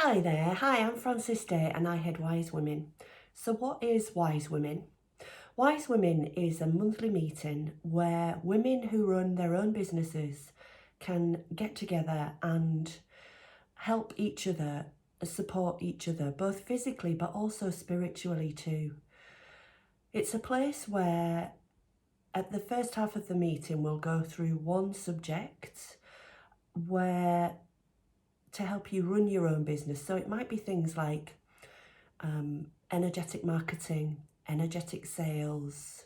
Hi there. Hi, I'm Francis Day and I head Wise Women. So what is Wise Women? Wise Women is a monthly meeting where women who run their own businesses can get together and help each other, support each other, both physically but also spiritually too. It's a place where at the first half of the meeting we'll go through one subject where to help you run your own business. So it might be things like energetic marketing, energetic sales,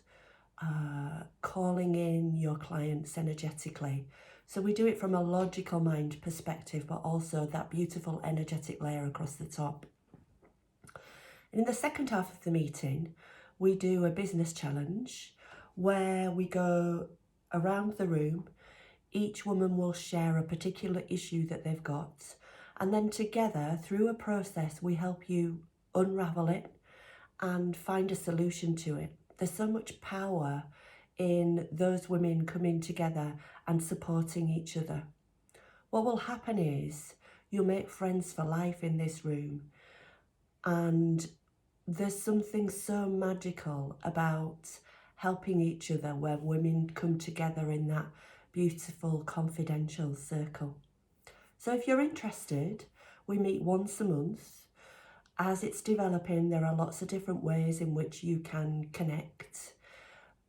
calling in your clients energetically. So we do it from a logical mind perspective, but also that beautiful energetic layer across the top. In the second half of the meeting, we do a business challenge where we go around the room. Each woman will share a particular issue that they've got, and then together, through a process, we help you unravel it and find a solution to it. There's so much power in those women coming together and supporting each other. What will happen is you'll make friends for life in this room, and there's something so magical about helping each other where women come together in that beautiful confidential circle. So if you're interested, we meet once a month. As it's developing, there are lots of different ways in which you can connect.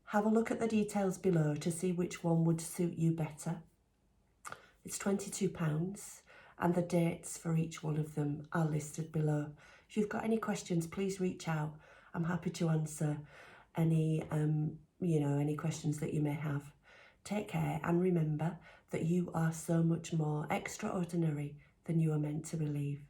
Have a look at the details below to see which one would suit you better. It's £22 and the dates for each one of them are listed below. If you've got any questions, please reach out. I'm happy to answer any questions that you may have. Take care and remember that you are so much more extraordinary than you are meant to believe.